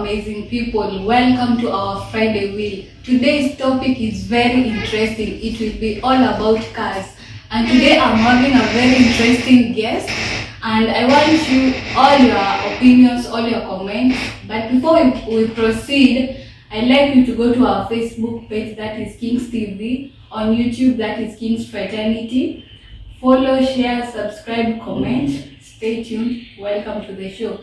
amazing people. Welcome to our Friday Wheel. Today's topic is very interesting. It will be all about cars. And today I'm having a very interesting guest. And I want you all your opinions, all your comments. But before we proceed, I'd like you to go to our Facebook page, that is Kings TV. On YouTube, that is Kings Fraternity. Follow, share, subscribe, comment. Stay tuned. Welcome to the show.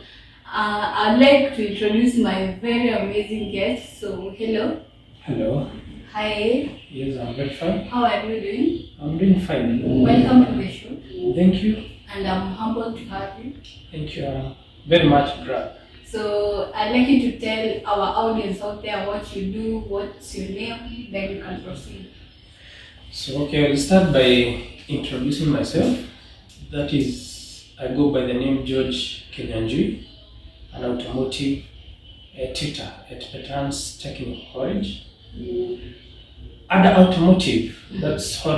I'd like to introduce my very amazing guest. So, hello. Hello. Hi. Yes, I'm very fine. How are you doing? I'm doing fine. Welcome to the show. Thank you. And I'm humbled to have you. Thank you. I'm very much proud. So, I'd like you to tell our audience out there what you do, what's your name, then you can proceed. So, okay, I'll start by introducing myself. That is, I go by the name George Kenyanjui, an automotive tutor at Veterans Technical College. Under automotive, that's what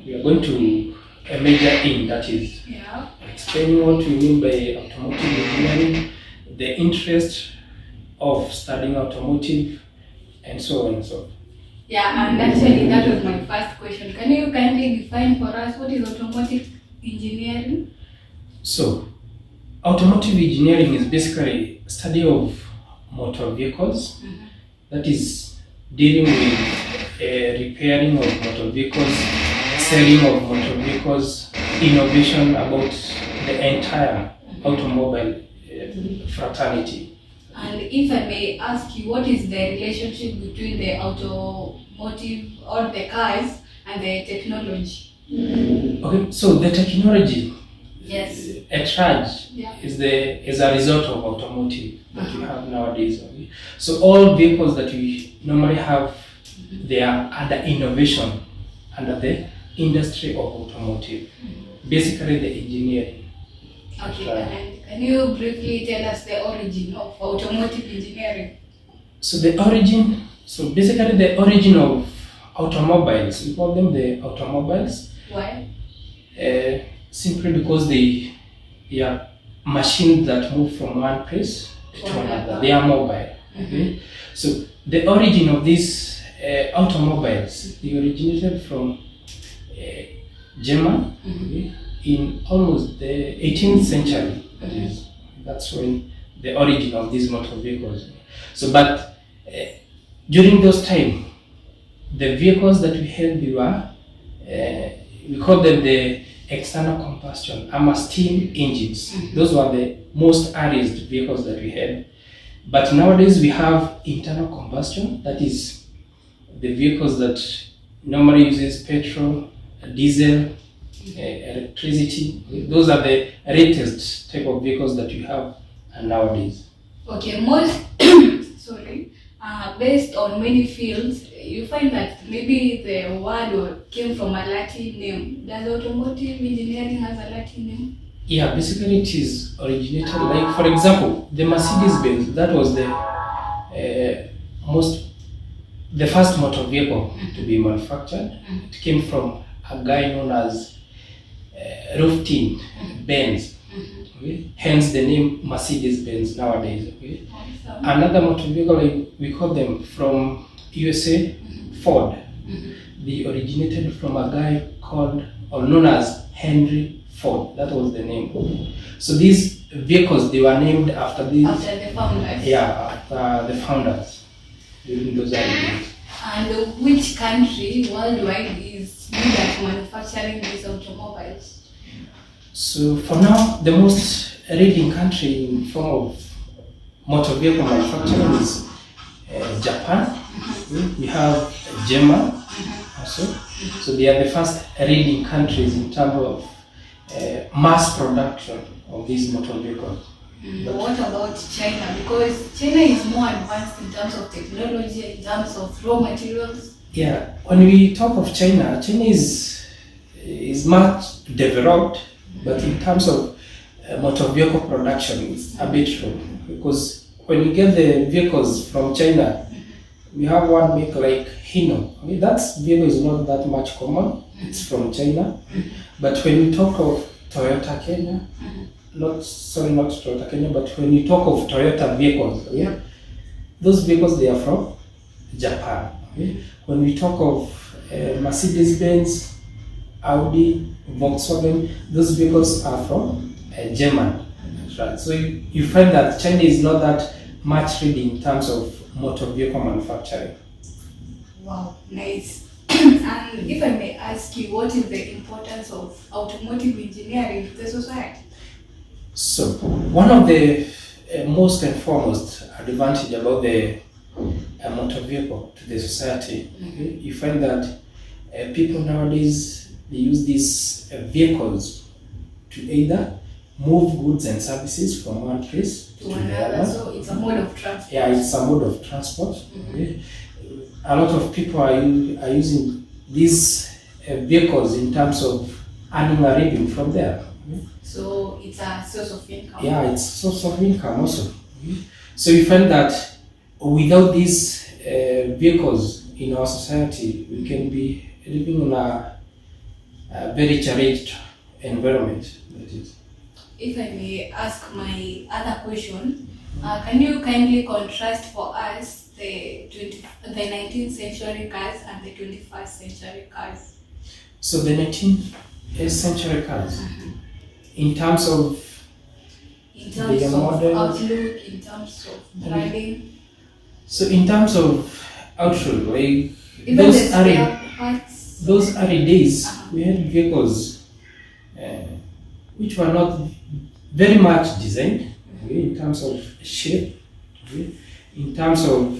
we are going to major in, that is explaining what we mean by automotive engineering, the interest of studying automotive, and so on and so on. Yeah, and actually that was my first question. Can you kindly define for us what is automotive engineering? So, automotive engineering is basically study of motor vehicles, that is dealing with repairing of motor vehicles, selling of motor vehicles, innovation about the entire automobile fraternity. And if I may ask you, what is the relationship between the automotive or the cars and the technology? Okay, so the technology, yes, at large, is a result of automotive that we have nowadays. Okay? So all vehicles that we normally have, they are under innovation, under the industry of automotive, basically the engineering. Okay, and can you briefly tell us the origin of automotive engineering? So basically the origin of automobiles, we call them the automobiles. Why? Simply because they are machines that move from one place to another. They are mobile. Okay? So the origin of these automobiles, they originated from Germany. Okay? In almost the 18th century. That's when the origin of these motor vehicles. So, but during those time, the vehicles that we had, we call them the external combustion, steam engines. Those were the most earliest vehicles that we had. But nowadays we have internal combustion, that is the vehicles that normally uses petrol, diesel, electricity. Those are the latest type of vehicles that we have nowadays. Okay, most based on many fields, you find that maybe the word came from a Latin name. Does automotive engineering has a Latin name? Yeah, basically it is originated, like for example, the Mercedes-Benz, that was the first motor vehicle to be manufactured. It came from a guy known as Ruftin Benz. Okay? Hence the name Mercedes-Benz nowadays. Okay? Awesome. Another motor vehicle, we call them from USA, Ford. They originated from a guy called or known as Henry Ford. That was the name. So these vehicles, they were named after the founders. Yeah, after the founders during those early days. And which country worldwide is good at manufacturing these automobiles? So for now, the most leading country in form of motor vehicle manufacturing is Japan. We have Germany also. So they are the first leading countries in terms of mass production of these motor vehicles. What about China? Because China is more advanced in terms of technology, in terms of raw materials. Yeah, when we talk of China, China is much developed, but in terms of motor vehicle production, it's a bit low. Because when we get the vehicles from China, we have one make like Hino. I mean, that vehicle is not that much common. It's from China. But when we talk of Toyota Kenya, not Toyota Kenya, but when you talk of Toyota vehicles, those vehicles, they are from Japan. Okay? When we talk of Mercedes-Benz, Audi, Volkswagen, those vehicles are from Germany. Right? So you find that China is not that much ready in terms of motor vehicle manufacturing. Wow, nice. And if I may ask you, what is the importance of automotive engineering to the society? So one of the most and foremost advantage about the motor vehicle to the society, okay, you find that people nowadays, they use these vehicles to either move goods and services from one place To another, so it's a mode of transport. Yeah, it's a mode of transport. Okay. A lot of people are using these vehicles in terms of earning a revenue from there. Okay. So it's a source of income. Yeah, it's a source of income also. Okay. So you find that without these vehicles in our society, we can be living on a very challenged environment. That is. If I may ask my other question, can you kindly contrast for us the 19th century cars and the 21st century cars? So the 19th century cars, in terms of outlook, in terms of driving. So in terms of outlook, like Even those early days, we had vehicles which were not very much designed, okay, in terms of shape, okay, in terms of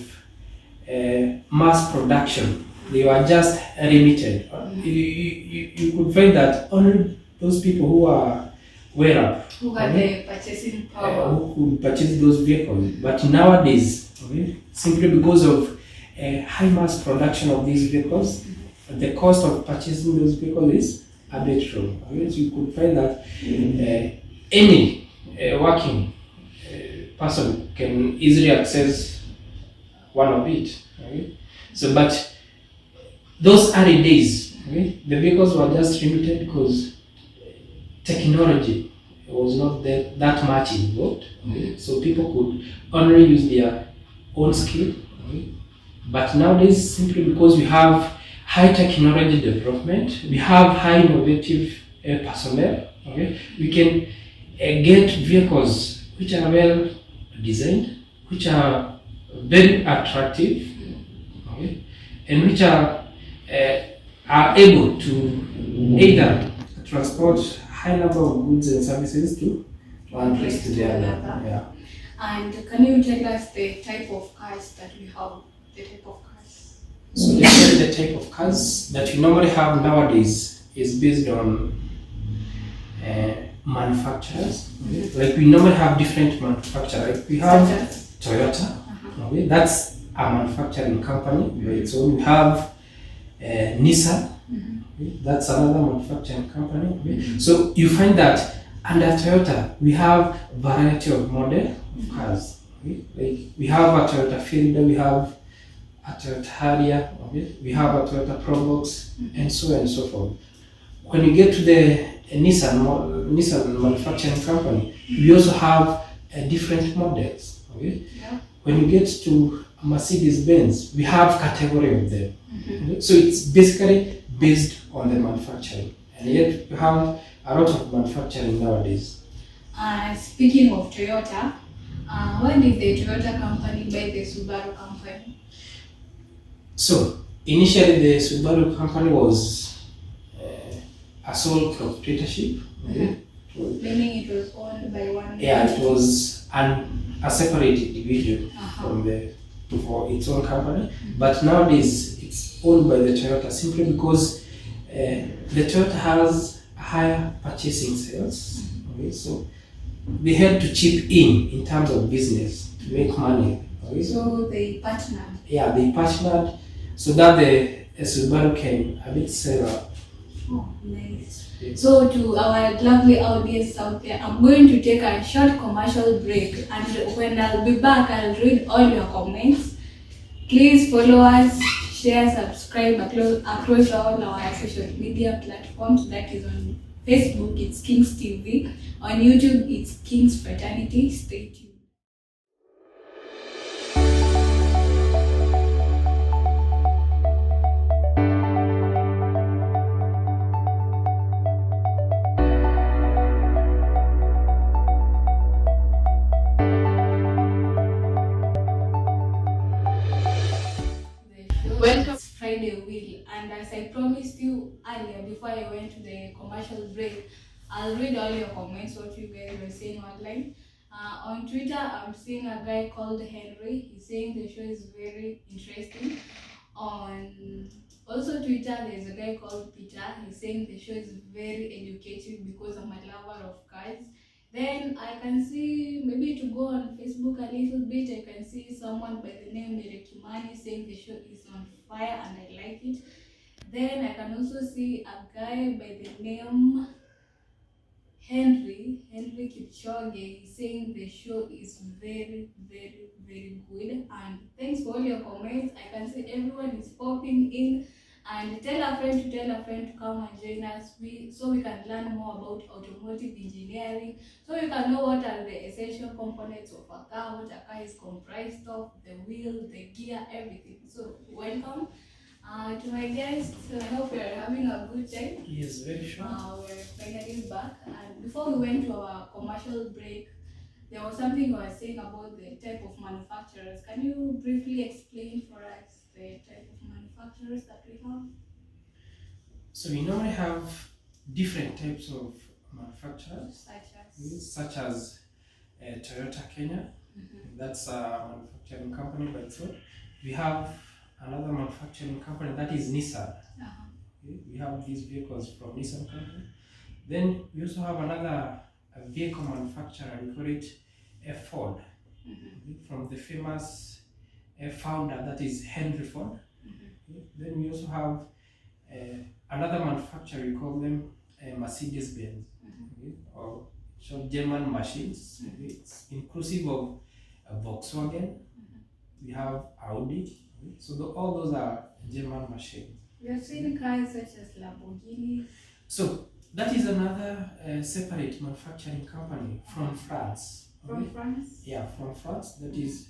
mass production. They were just limited. You could find that only those people who are well-up, who had the purchasing power, who could purchase those vehicles. But nowadays, okay, simply because of high mass production of these vehicles, the cost of purchasing those vehicles is arbitrary. Okay? So you could find that any working person can easily access one of it. Okay? So, but those early days, okay, the vehicles were just limited because technology was not that much involved. Okay? So people could only use their own skill. Okay? But nowadays, simply because we have high technology development, we have high innovative personnel, okay, we can get vehicles which are well designed, which are very attractive, okay, and which are able to either transport high number of goods and services to one place to the other. Yeah. And can you tell us the type of cars that we have? The type of cars. So basically the type of cars that we normally have nowadays is based on manufacturers. Okay? Like we normally have different manufacturers. Like we have Toyota. Okay? That's a manufacturing company by its own. We have Nissan. Okay? That's another manufacturing company. Okay? So you find that under Toyota we have variety of model of cars. Okay? Like we have a Toyota Fielder, we have a Toyota Harrier, okay? We have a Toyota Probox, and so on and so forth. When you get to the Nissan manufacturing company, we also have different models. Okay? Yeah. When you get to Mercedes-Benz, we have category of them. Okay? So it's basically based on the manufacturing, and yet we have a lot of manufacturing nowadays. Speaking of Toyota, when did the Toyota company buy the Subaru company? So initially the Subaru company was a sole proprietorship. Okay? Meaning it was owned by one. Yeah, it was a separate individual for its own company. But nowadays it's owned by the Toyota simply because the Toyota has higher purchasing sales. Okay? So they had to chip in terms of business to make money. Okay? So they partnered. Yeah, they partnered so that the Subaru can a bit sell up. Oh, nice. So to our lovely audience out there, I'm going to take a short commercial break, and when I'll be back, I'll read all your comments. Please follow us, share, subscribe across all our social media platforms. That is on Facebook, it's Kings TV. On YouTube, it's Kings Fraternity. Stay tuned. I went to the commercial break, I'll read all your comments, what you guys were saying online. On Twitter, I'm seeing a guy called Henry. He's saying the show is very interesting. On also Twitter, there's a guy called Peter. He's saying the show is very educative because I'm a lover of cars. Then I can see, maybe to go on Facebook a little bit, I can see someone by the name Merekimani saying the show is on fire and I like it. Then I can also see a guy by the name Henry Kipchoge is saying the show is very, very, very good. And thanks for all your comments. I can see everyone is popping in. And tell a friend to tell a friend to come and join us so we can learn more about automotive engineering. So you can know what are the essential components of a car, what a car is comprised of, the wheel, the gear, everything. So welcome. To my guests, I hope you're having a good time. Yes, very sure. We're finally back, and before we went to our commercial break, there was something you were saying about the type of manufacturers. Can you briefly explain for us the type of manufacturers that we have? So we normally have different types of manufacturers, such as Toyota Kenya. Mm-hmm. That's a manufacturing company by itself. We have another manufacturing company, that is Nissan. Uh-huh. Okay, we have these vehicles from Nissan company. Then we also have another vehicle manufacturer, we call it Ford, Mm-hmm. from the famous founder, that is Henry Ford. Mm-hmm. Okay. Then we also have another manufacturer, we call them Mercedes-Benz, Mm-hmm. or short German machines. Mm-hmm. It's inclusive of Volkswagen. Mm-hmm. We have Audi. So all those are German machines. We have seen cars such as Lamborghini. So that is another separate manufacturing company from France. From France? Yeah, from France. That is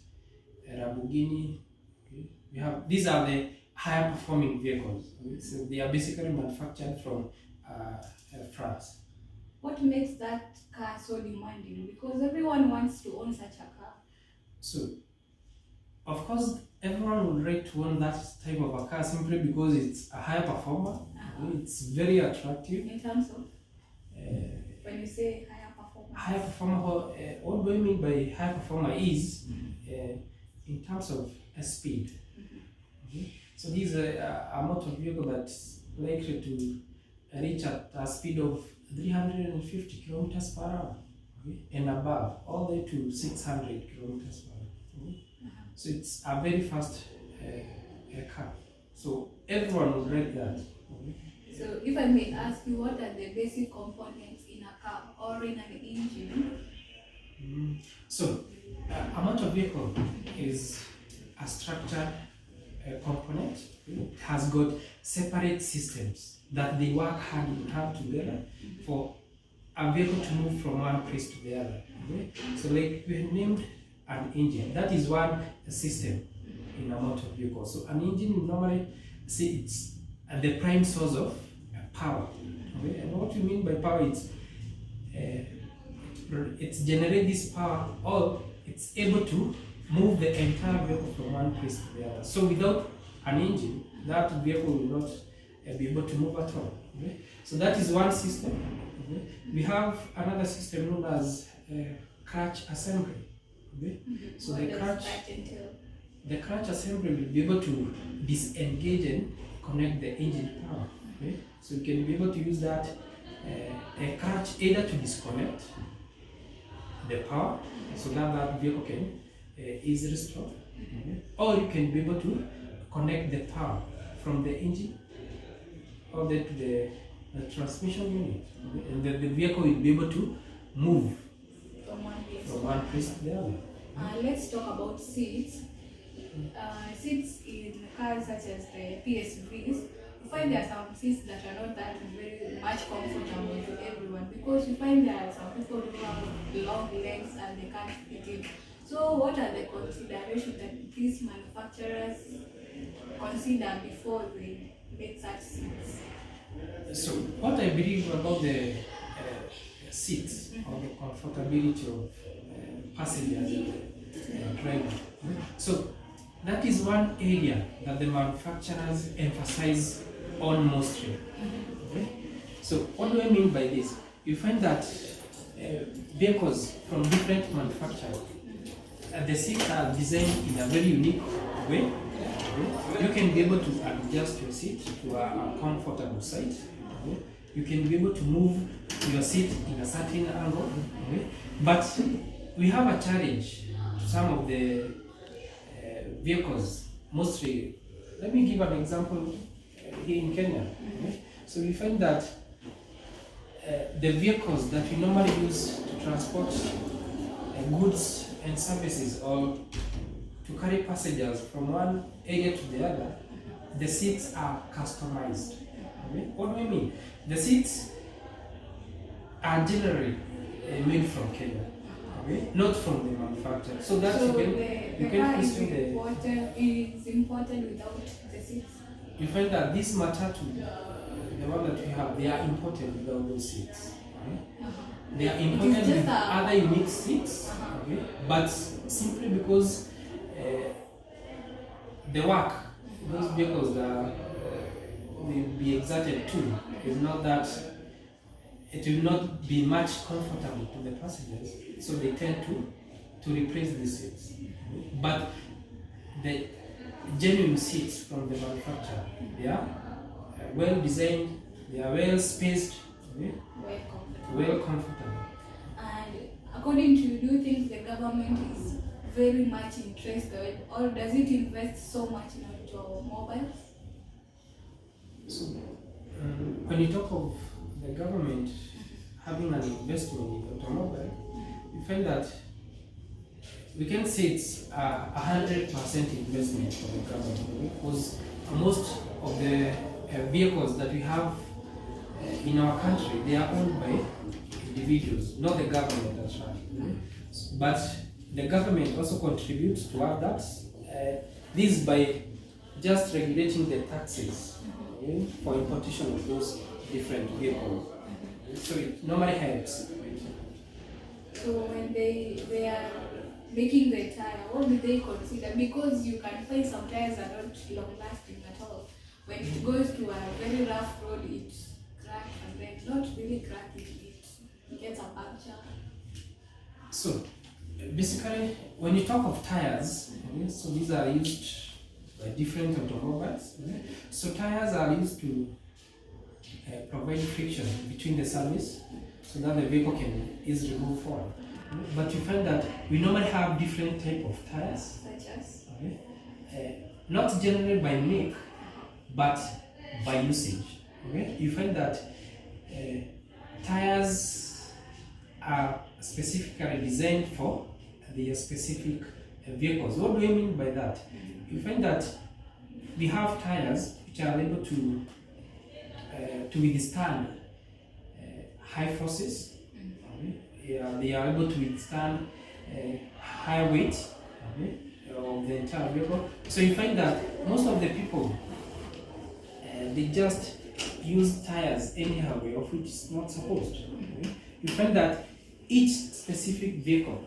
Lamborghini. Okay. We have, these are the higher performing vehicles. Okay. So they are basically manufactured from France. What makes that car so demanding? Because everyone wants to own such a car. So, of course, everyone would like to own that type of a car simply because it's a high performer. Uh-huh. It's very attractive. In terms of? When you say higher performance? High performer, what do I mean by high performer is in terms of speed. Mm-hmm. Okay. So this is a motor vehicle that's likely to reach at a speed of 350 kilometers per hour, okay, and above, all the way to 600 kilometers per hour. Okay. Uh-huh. So it's a very fast car. So everyone would like that. Okay. So if I may ask you, what are the basic components in a car or in an engine? So a motor vehicle is a structured component. It has got separate systems that they work hand in hand together for a vehicle to move from one place to the other. Okay? So like we have named an engine, that is one system in a motor vehicle. So an engine, you normally see it's the prime source of power. Okay? And what we mean by power is it's generate this power, or it's able to move the entire vehicle from one place to the other. So without an engine, that vehicle will not be able to move at all. Okay? So that is one system. Okay? We have another system known as clutch assembly. Okay? So What the does clutch, that entail? the clutch assembly will be able to disengage and connect the engine power. Okay? So you can be able to use that a clutch either to disconnect the power so that vehicle can easily stop, okay? Or you can be able to connect the power from the engine all the way to the transmission unit, okay? And the vehicle will be able to move From one place. from one place to the other. Let's talk about seats. Seats in cars such as the PSVs, you find there are some seats that are not that very much comfortable to everyone, because you find there are some people who have long legs and they can't fit in. So what are the considerations that these manufacturers consider before they make such seats? So what I believe about the seats or the comfortability of passengers and driver. So that is one area that the manufacturers emphasize on mostly. Okay? So what do I mean by this? You find that vehicles from different manufacturers, the seats are designed in a very unique way. Okay? You can be able to adjust your seat to a comfortable side. Okay? You can be able to move your seat in a certain angle. Okay? But we have a challenge to some of the vehicles. Mostly, let me give an example here in Kenya. Okay? So we find that the vehicles that we normally use to transport goods and services or to carry passengers from one area to the other, the seats are customized. Okay? What do I mean? The seats are generally made from Kenya, okay? Not from the manufacturer. So that you can question is imported without the seats. You find that this matatu, the one that we have, they are imported without those seats. Okay? They are imported with other unique seats, okay? But simply because the work those vehicles will be exerted to is not that it will not be much comfortable to the passengers, so they tend to replace the seats. But the genuine seats from the manufacturer, they are well designed, they are well spaced, okay? Well comfortable. And according to you, do you think the government is very much interested, or does it invest so much into automobiles? So, when you talk of the government having an investment in automobile, you find that we can say it's 100% investment for the government, because most of the vehicles that we have in our country, they are owned by individuals, not the government as well. But the government also contributes toward that. This by just regulating the taxes for importation of those different vehicles. So it normally helps. So when they are making the tire, what do they consider? Because you can find some tires are not long lasting at all. When it goes to a very rough road, it's cracked, and then not really cracked, it gets a puncture. So basically, when you talk of tires, so these are used by different automobiles. So tires are used to provide friction between the surface so that the vehicle can easily move forward. But you find that we normally have different type of tires. Such as? Not generally by make, but by usage. Okay? You find that tires are specifically designed for the specific vehicles. What do I mean by that? You find that we have tires which are able to withstand high forces. They are able to withstand high weight of the entire vehicle. So you find that most of the people they just use tires anyhow, of which is not supposed. You find that each specific vehicle,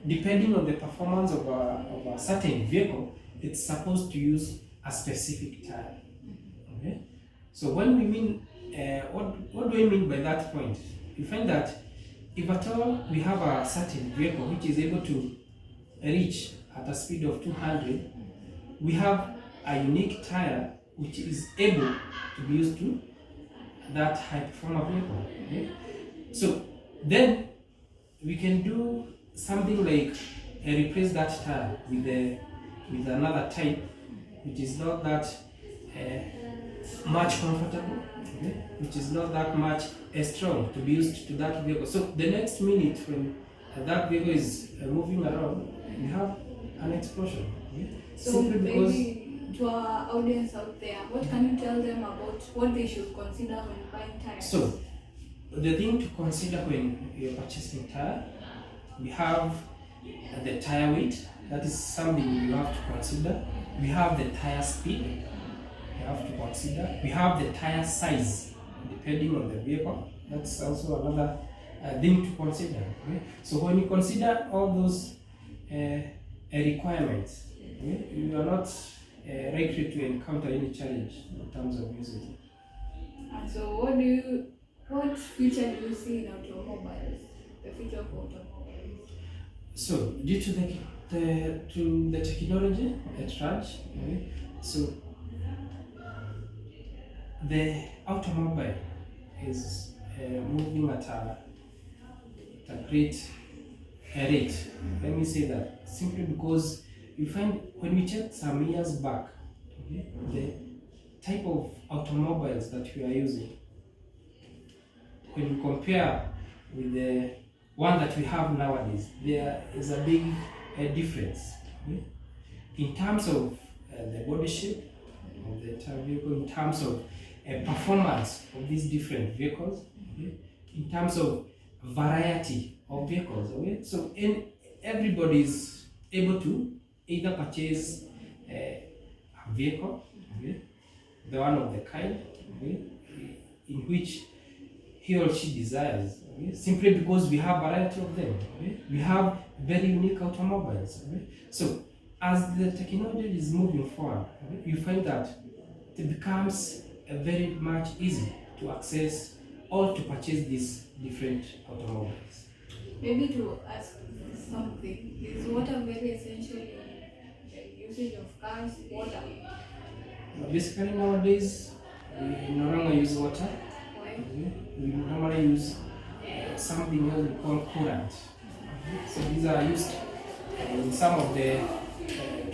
depending on the performance of a certain vehicle, it's supposed to use a specific tire. So when we mean, what do I mean by that point? You find that if at all we have a certain vehicle which is able to reach at a speed of 200, we have a unique tire which is able to be used to that high performer vehicle. So then we can do something like replace that tire with another type which is not that much comfortable, which is not that much strong to be used to that vehicle. So the next minute when that vehicle is moving around, we have an explosion. So maybe to our audience out there, what can you tell them about what they should consider when buying tires? So the thing to consider when you're purchasing tire, we have the tire weight. That is something you have to consider. We have the tire speed. You have to consider. We have the tire size, depending on the vehicle. That's also another thing to consider. So when you consider all those requirements, you are not likely to encounter any challenge in terms of using it. And so what do you What future do you see in automobiles? The future of automobiles. So due to the technology at large, okay, so the automobile is moving at a great rate. Let me say that simply because you find when we check some years back, okay, the type of automobiles that we are using, when you compare with the one that we have nowadays, there is a big difference. Okay? In terms of the body shape of the entire vehicle, in terms of performance of these different vehicles, okay? In terms of variety of vehicles. Okay? So everybody is able to either purchase a vehicle, okay? The one of the kind, okay? In which he or she desires, okay? Simply because we have variety of them. Okay? We have very unique automobiles. Okay? So as the technology is moving forward, okay, you find that it becomes very much easy to access or to purchase these different automobiles. Maybe to ask something, is water very essential in the usage of cars? Water. Basically nowadays, we no longer use water. Why? Okay? We normally use something else we call coolant. Okay? So these are used in some of the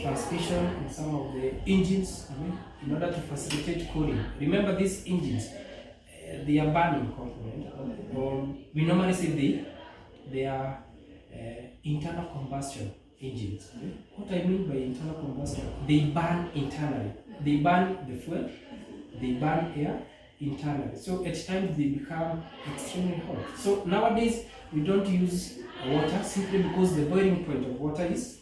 transmission, in some of the engines, okay, in order to facilitate cooling. Remember these engines, they are burning component, or we normally say they are internal combustion engines. Okay? What I mean by internal combustion, they burn internally. They burn the fuel, they burn air internally. So at times they become extremely hot. So nowadays we don't use water simply because the boiling point of water is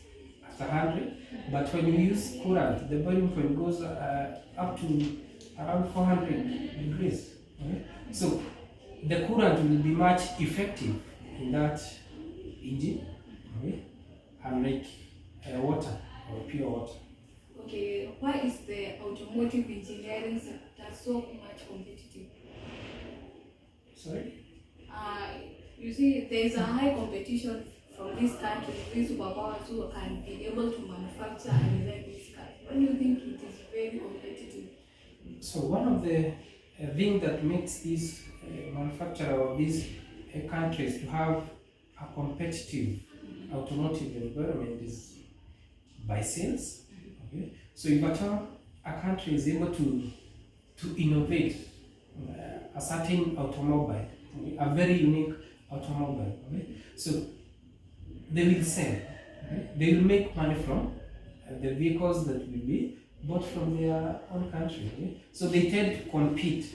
at 100. But when you use coolant, the boiling point goes up to around 400 degrees. Okay? So the coolant will be much effective in that engine, okay? Unlike water or pure water. Okay, why is the automotive engineering sector so much competitive? Sorry? You see, there is a high competition from this country, these superpowers who can be able to manufacture and design these cars. Why do you think it is very competitive? So one of the things that makes these manufacturer of these countries to have a competitive automotive environment is by sales. Okay? So if at all a country is able to innovate a certain automobile, okay, a very unique automobile, okay? So they will sell, okay? They will make money from the vehicles that will be bought from their own country. Okay? So they tend to compete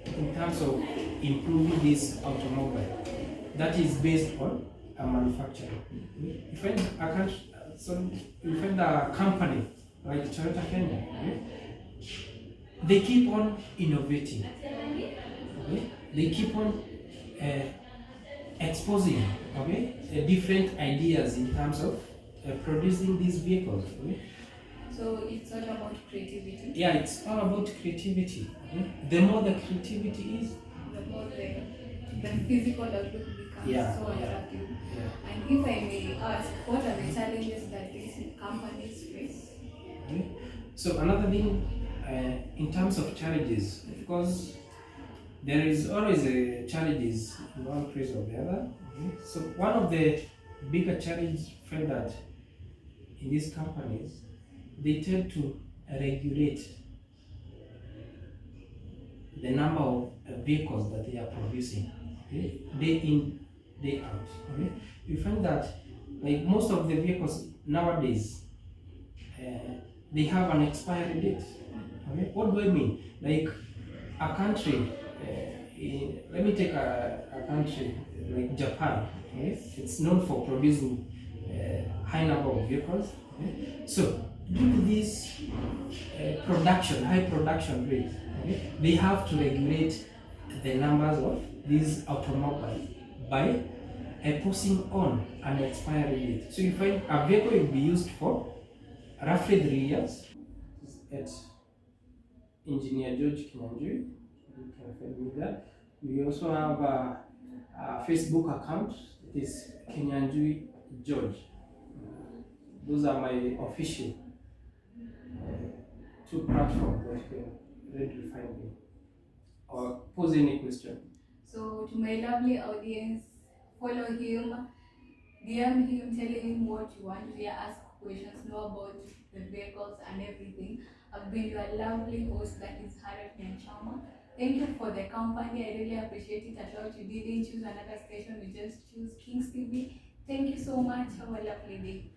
in terms of improving this automobile that is based on a manufacturer. Okay? You find a country, so you find a company like Toyota Kenya, okay? They keep on innovating. Okay? They keep on exposing, okay, different ideas in terms of producing these vehicles. Okay? So it's all about creativity. Yeah, it's all about creativity. Okay? The more the creativity is, The more the physical outlook becomes Yeah, so yeah, attractive. yeah. And if I may ask, what are the challenges that these companies face? Okay? So another thing, in terms of challenges, of course, there is always a challenges in one place or the other. Okay? So one of the bigger challenges felt that in these companies, they tend to regulate the number of vehicles that they are producing, okay, day in, day out. Okay? You find that like most of the vehicles nowadays, they have an expiry date. Okay? What do I mean? Like a country, let me take a country like Japan. Okay? It's known for producing high number of vehicles. Okay? So due to this high production rate, okay, they have to regulate the numbers of these automobiles by posting on an expiry date. So you find a vehicle will be used for roughly 3 years. At Engineer George Kinyanjui, you can find me there. We also have a Facebook account. It is Kenyanjui George. Those are my official two platforms that you can readily find me or pose any question. So to my lovely audience, follow him, DM him, telling him what you want to hear, ask questions, know about the vehicles and everything. I've been your lovely host, that is Harriet Nyanchama. Thank you for the company. I really appreciate it. I thought you didn't choose another station, you just choose Kings TV. Thank you so much. Have a lovely day.